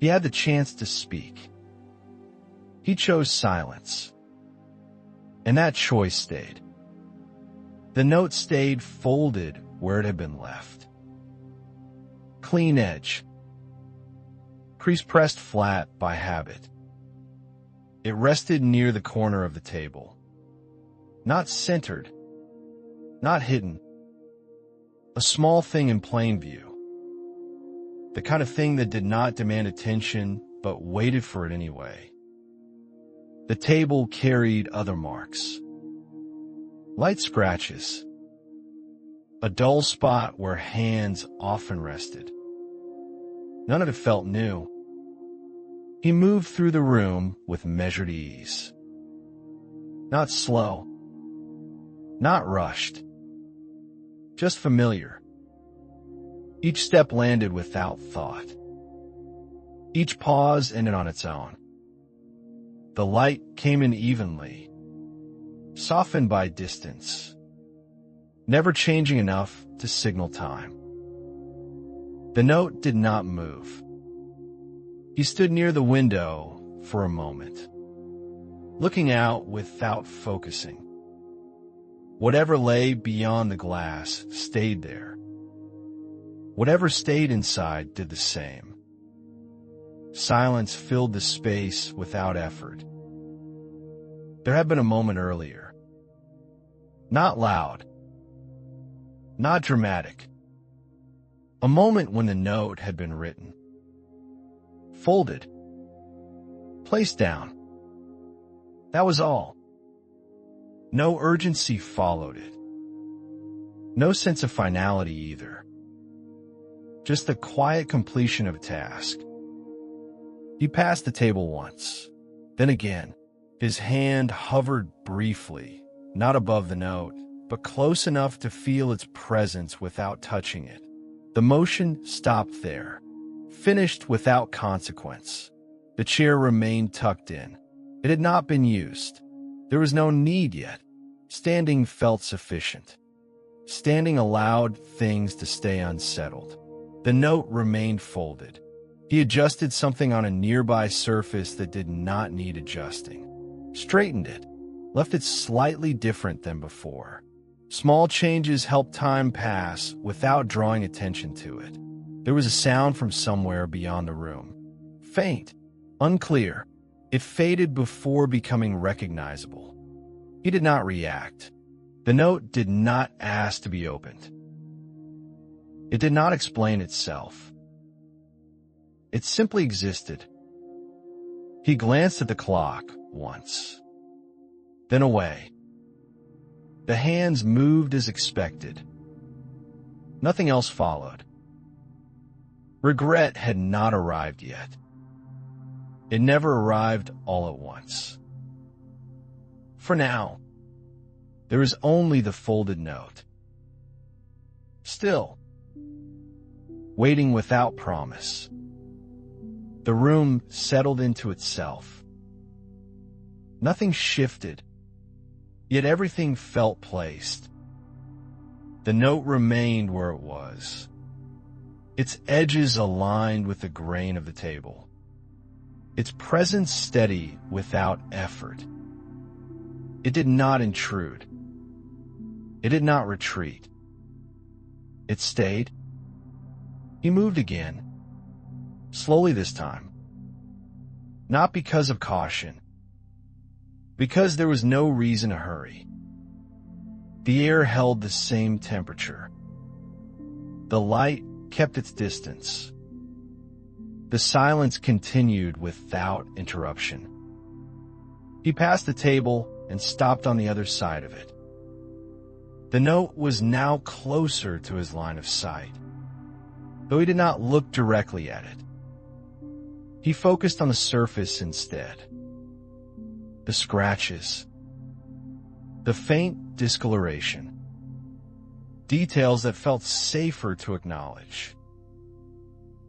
He had the chance to speak. He chose silence. And that choice stayed. The note stayed folded where it had been left. Clean edge. Crease pressed flat by habit. It rested near the corner of the table. Not centered. Not hidden. A small thing in plain view. The kind of thing that did not demand attention, but waited for it anyway. The table carried other marks. Light scratches. A dull spot where hands often rested. None of it felt new. He moved through the room with measured ease. Not slow. Not rushed. Just familiar. Each step landed without thought. Each pause ended on its own. The light came in evenly, softened by distance, never changing enough to signal time. The note did not move. He stood near the window for a moment, looking out without focusing. Whatever lay beyond the glass stayed there. Whatever stayed inside did the same. Silence filled the space without effort. There had been a moment earlier. Not loud. Not dramatic. A moment when the note had been written. Folded. Placed down. That was all. No urgency followed it. No sense of finality either. Just the quiet completion of a task. He passed the table once, then again. His hand hovered briefly, not above the note, but close enough to feel its presence without touching it. The motion stopped there, finished without consequence. The chair remained tucked in. It had not been used. There was no need yet. Standing felt sufficient. Standing allowed things to stay unsettled. The note remained folded. He adjusted something on a nearby surface that did not need adjusting. Straightened it, left it slightly different than before. Small changes helped time pass without drawing attention to it. There was a sound from somewhere beyond the room. Faint, unclear. It faded before becoming recognizable. He did not react. The note did not ask to be opened. It did not explain itself. It simply existed. He glanced at the clock once, then away. The hands moved as expected. Nothing else followed. Regret had not arrived yet. It never arrived all at once. For now, there is only the folded note. Still, waiting without promise. The room settled into itself. Nothing shifted, yet everything felt placed. The note remained where it was, its edges aligned with the grain of the table, its presence steady without effort. It did not intrude. It did not retreat. It stayed. He moved again. Slowly this time. Not because of caution. Because there was no reason to hurry. The air held the same temperature. The light kept its distance. The silence continued without interruption. He passed the table and stopped on the other side of it. The note was now closer to his line of sight, though he did not look directly at it. He focused on the surface instead. The scratches. The faint discoloration. Details that felt safer to acknowledge.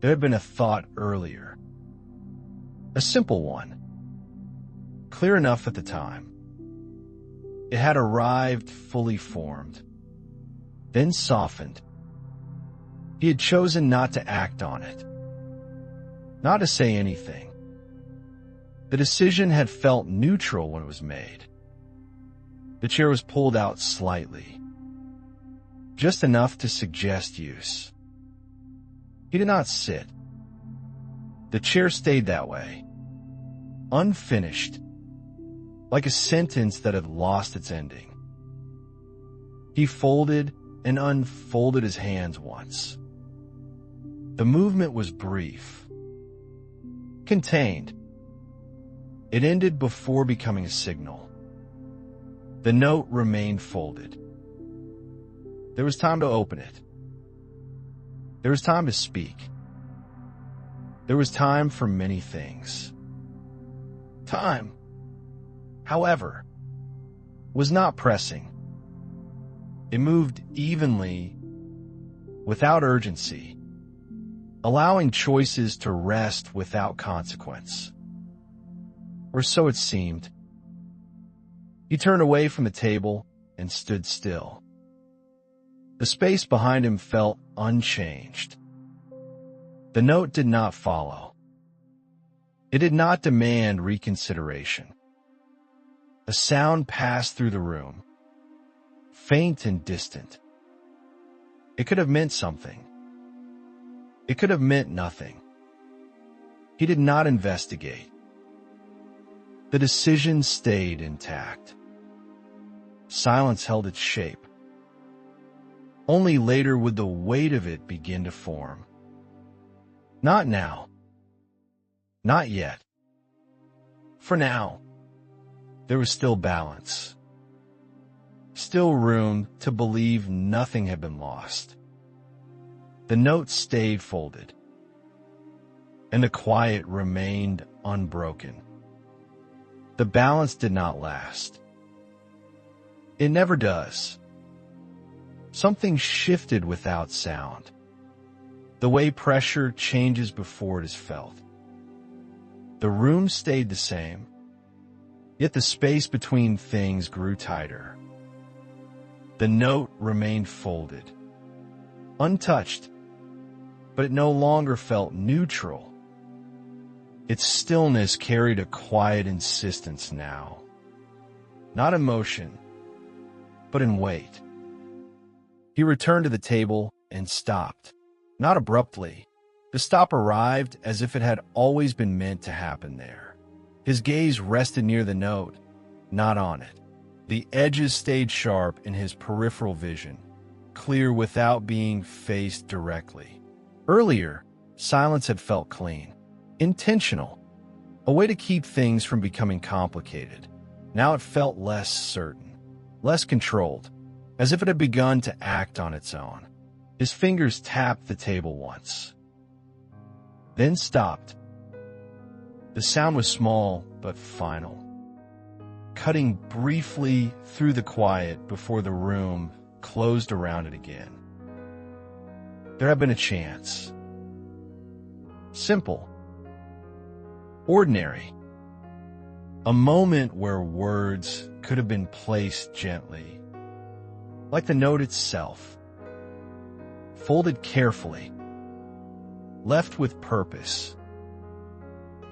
There had been a thought earlier. A simple one. Clear enough at the time. It had arrived fully formed, then softened. He had chosen not to act on it. not to say anything. The decision had felt neutral when it was made. The chair was pulled out slightly, just enough to suggest use. He did not sit. The chair stayed that way, unfinished, like a sentence that had lost its ending. He folded and unfolded his hands once. The movement was brief, contained. It ended before becoming a signal. The note remained folded. There was time to open it. There was time to speak. There was time for many things. Time, however, was not pressing. It moved evenly, without urgency, allowing choices to rest without consequence. Or so it seemed. He turned away from the table and stood still. The space behind him felt unchanged. The note did not follow. It did not demand reconsideration. A sound passed through the room, faint and distant. It could have meant something. It could have meant nothing. He did not investigate. The decision stayed intact. Silence held its shape. Only later would the weight of it begin to form. Not now. Not yet. For now, there was still balance. Still room to believe nothing had been lost. The note stayed folded, and the quiet remained unbroken. The balance did not last. It never does. Something shifted without sound, the way pressure changes before it is felt. The room stayed the same, yet the space between things grew tighter. The note remained folded, untouched, but it no longer felt neutral. Its stillness carried a quiet insistence now, not emotion, but in weight. He returned to the table and stopped, not abruptly. The stop arrived as if it had always been meant to happen there. His gaze rested near the note, not on it. The edges stayed sharp in his peripheral vision, clear without being faced directly. Earlier, silence had felt clean, intentional, a way to keep things from becoming complicated. Now it felt less certain, less controlled, as if it had begun to act on its own. His fingers tapped the table once, then stopped. The sound was small but final, cutting briefly through the quiet before the room closed around it again. There had been a chance. Simple. Ordinary. A moment where words could have been placed gently, like the note itself, folded carefully, left with purpose.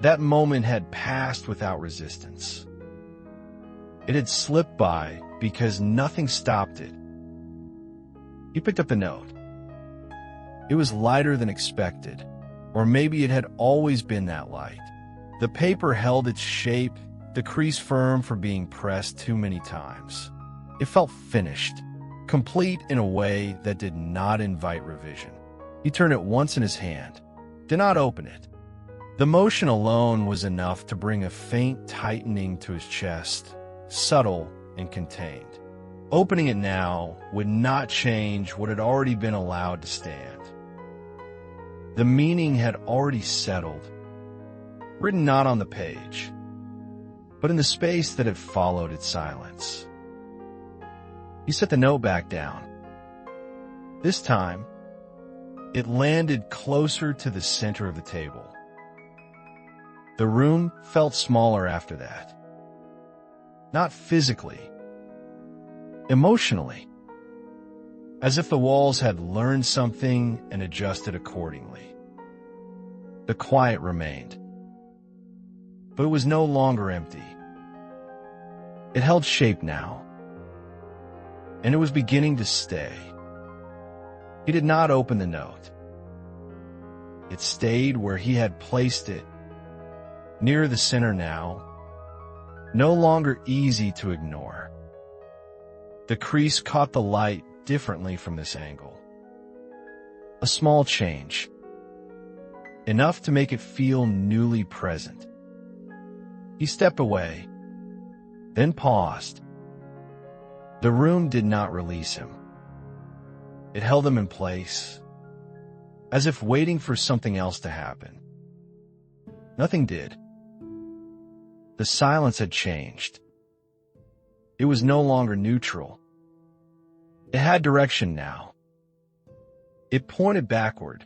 That moment had passed without resistance. It had slipped by because nothing stopped it. He picked up the note. It was lighter than expected, or maybe it had always been that light. The paper held its shape, the crease firm for being pressed too many times. It felt finished, complete in a way that did not invite revision. He turned it once in his hand, did not open it. The motion alone was enough to bring a faint tightening to his chest, subtle and contained. Opening it now would not change what had already been allowed to stand. The meaning had already settled, written not on the page, but in the space that had followed its silence. He set the note back down. This time, it landed closer to the center of the table. The room felt smaller after that. Not physically, emotionally, as if the walls had learned something and adjusted accordingly. The quiet remained. But it was no longer empty. It held shape now. And it was beginning to stay. He did not open the note. It stayed where he had placed it, near the center now, no longer easy to ignore. The crease caught the light differently from this angle. A small change, enough to make it feel newly present. He stepped away, then paused. The room did not release him. It held him in place, as if waiting for something else to happen. Nothing did. The silence had changed. It was no longer neutral. It had direction now. It pointed backward,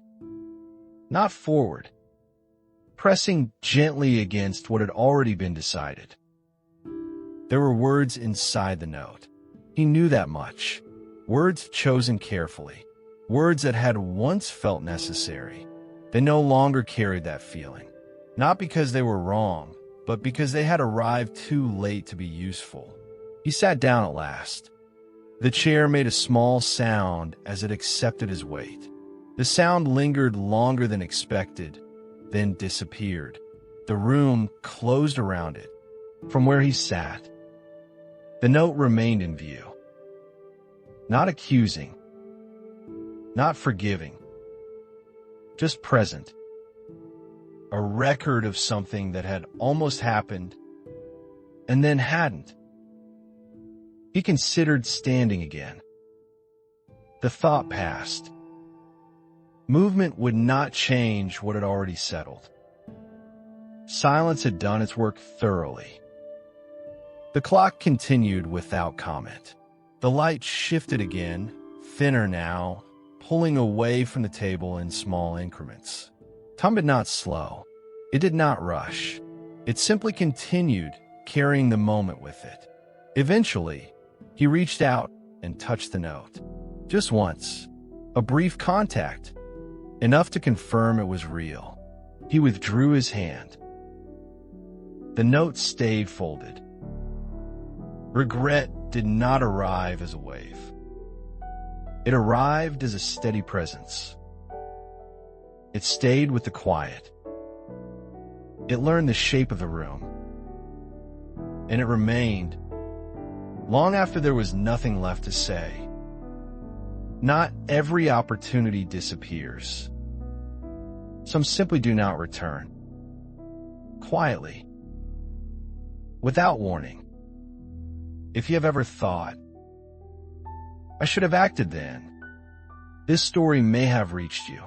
not forward, pressing gently against what had already been decided. There were words inside the note. He knew that much. Words chosen carefully. Words that had once felt necessary. They no longer carried that feeling. Not because they were wrong, but because they had arrived too late to be useful. He sat down at last. The chair made a small sound as it accepted his weight. The sound lingered longer than expected, then disappeared. The room closed around it. From where he sat, the note remained in view. Not accusing, not forgiving, just present. A record of something that had almost happened and then hadn't. He considered standing again. The thought passed. Movement would not change what had already settled. Silence had done its work thoroughly. The clock continued without comment. The light shifted again, thinner now, pulling away from the table in small increments. Time did not slow. It did not rush. It simply continued, carrying the moment with it. Eventually, he reached out and touched the note. Just once. A brief contact. Enough to confirm it was real. He withdrew his hand. The note stayed folded. Regret did not arrive as a wave. It arrived as a steady presence. It stayed with the quiet. It learned the shape of the room. And it remained long after there was nothing left to say. Not every opportunity disappears. Some simply do not return. Quietly. Without warning. If you have ever thought, I should have acted then, this story may have reached you.